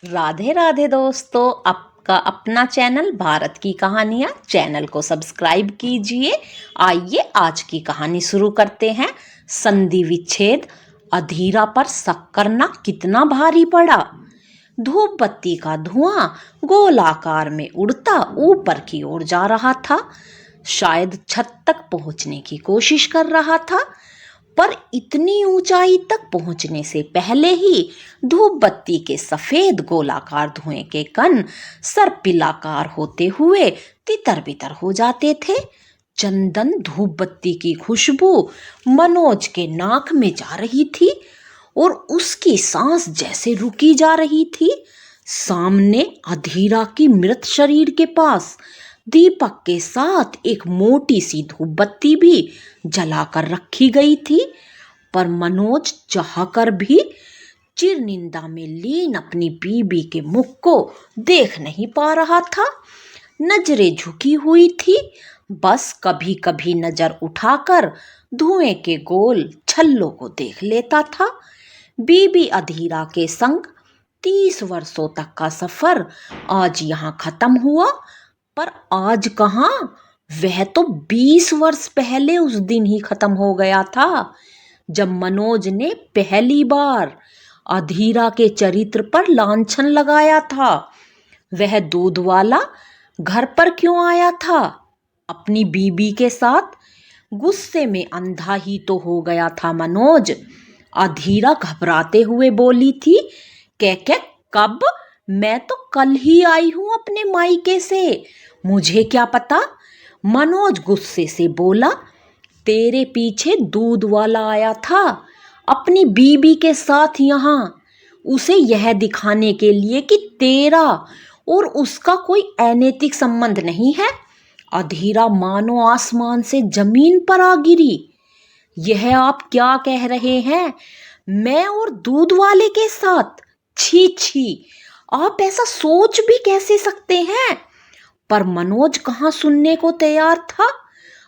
राधे राधे दोस्तों, आपका अपना चैनल भारत की कहानियाँ चैनल को सब्सक्राइब कीजिए। आइए आज की कहानी शुरू करते हैं। संधि विच्छेद। अधीरा पर शक करना कितना भारी पड़ा। धूप बत्ती का धुआं गोलाकार में उड़ता ऊपर की ओर जा रहा था। शायद छत तक पहुंचने की कोशिश कर रहा था, पर इतनी ऊंचाई तक पहुंचने से पहले ही धूप बत्ती के सफेद गोलाकार धुएं के कण सर्पिलाकार होते हुए तितर बितर हो जाते थे। चंदन धूप बत्ती की खुशबू मनोज के नाक में जा रही थी और उसकी सांस जैसे रुकी जा रही थी। सामने अधीरा की मृत शरीर के पास दीपक के साथ एक मोटी सी धूप बत्ती भी जलाकर रखी गई थी, पर मनोज चाहकर भी चिर निंदा में लीन अपनी बीबी के मुख को देख नहीं पा रहा था। नजरें झुकी हुई थी, बस कभी कभी नजर उठाकर धुएं के गोल छल्लों को देख लेता था। बीबी अधीरा के संग 30 वर्षों तक का सफर आज यहाँ खत्म हुआ, पर आज कहाँ, वह तो 20 वर्ष पहले उस दिन ही खत्म हो गया था जब मनोज ने पहली बार अधीरा के चरित्र पर लांछन लगाया था। वह दूध वाला घर पर क्यों आया था? अपनी बीबी के साथ। गुस्से में अंधा ही तो हो गया था मनोज। अधीरा घबराते हुए बोली थी, क्या कब? मैं तो कल ही आई हूं अपने मायके से, मुझे क्या पता। मनोज गुस्से से बोला, तेरे पीछे दूध वाला आया था अपनी बीबी के साथ यहाँ, उसे यह दिखाने के लिए कि तेरा और उसका कोई अनैतिक संबंध नहीं है। अधीरा मानो आसमान से जमीन पर आ गिरी। यह आप क्या कह रहे हैं? मैं और दूध वाले के साथ? छी छी, आप ऐसा सोच भी कैसे सकते हैं? पर मनोज कहाँ सुनने को तैयार था।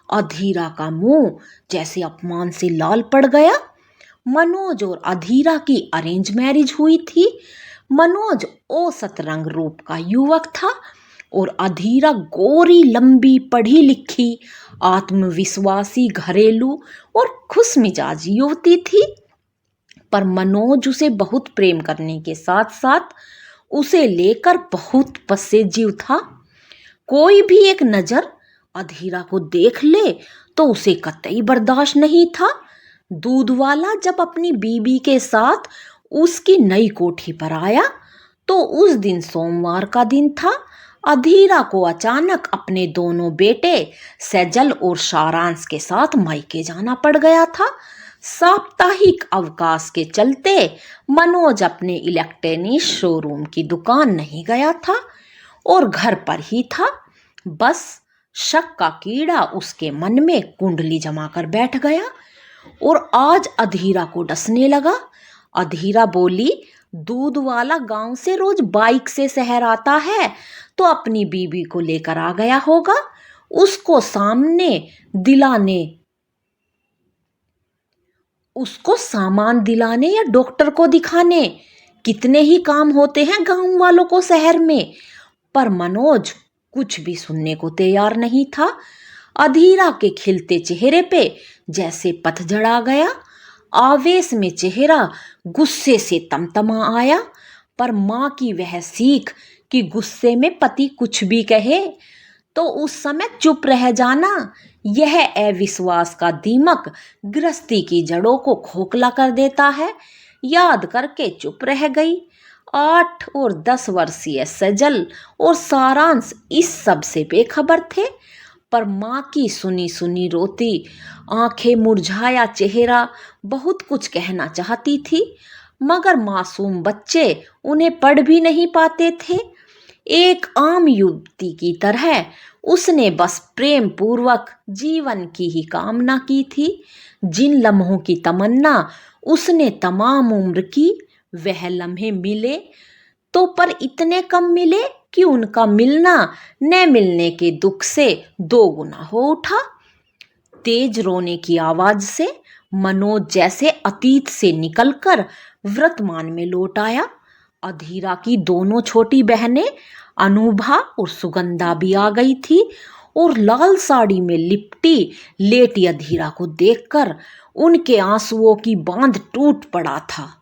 अधीरा का मुंह जैसे अपमान से लाल पड़ गया। मनोज और अधीरा की अरेंज मैरिज हुई थी। मनोज औसत रंग रूप का युवक था और अधीरा गोरी लंबी पढ़ी लिखी आत्मविश्वासी घरेलू और खुशमिजाज युवती थी। पर मनोज उसे बहुत प्रेम करने के साथ साथ उसे लेकर बहुत पसेजीव था। कोई भी एक नजर अधीरा को देख ले तो उसे कतई बर्दाश्त नहीं था। दूध वाला जब अपनी बीबी के साथ उसकी नई कोठी पर आया तो उस दिन सोमवार का दिन था। अधीरा को अचानक अपने दोनों बेटे सैजल और सारांश के साथ मायके जाना पड़ गया था। साप्ताहिक अवकाश के चलते मनोज अपने इलेक्ट्रॉनिक शोरूम की दुकान नहीं गया था और घर पर ही था। बस शक का कीड़ा उसके मन में कुंडली जमाकर बैठ गया और आज अधीरा को डसने लगा। अधीरा बोली, दूध वाला गांव से रोज बाइक से शहर आता है तो अपनी बीबी को लेकर आ गया होगा, उसको सामान दिलाने या डॉक्टर को दिखाने। कितने ही काम होते हैं गांव वालों को शहर में। पर मनोज कुछ भी सुनने को तैयार नहीं था। अधीरा के खिलते चेहरे पे जैसे पतझड़ आ गया। आवेश में चेहरा गुस्से से तमतमा आया। पर माँ की वह सीख कि गुस्से में पति कुछ भी कहे तो उस समय चुप रह जाना, यह अविश्वास का दीमक गृहस्थी की जड़ों को खोखला कर देता है, याद करके चुप रह गई। 8 और 10 वर्षीय सजल और सारांश इस सब से बेखबर थे, पर माँ की सुनी सुनी रोती आंखें, मुरझाया चेहरा बहुत कुछ कहना चाहती थी, मगर मासूम बच्चे उन्हें पढ़ भी नहीं पाते थे। एक आम युवती की तरह उसने बस प्रेम पूर्वक जीवन की ही कामना की थी। जिन लम्हों की तमन्ना उसने तमाम उम्र की, वह लम्हे मिले तो पर इतने कम मिले कि उनका मिलना न मिलने के दुख से 2 गुना हो उठा। तेज रोने की आवाज से मनोज जैसे अतीत से निकलकर वर्तमान में लौट आया। अधीरा की दोनों छोटी बहनें अनुभा और सुगंधा भी आ गई थी और लाल साड़ी में लिपटी लेटी अधीरा को देखकर उनके आंसुओं की बांध टूट पड़ा था।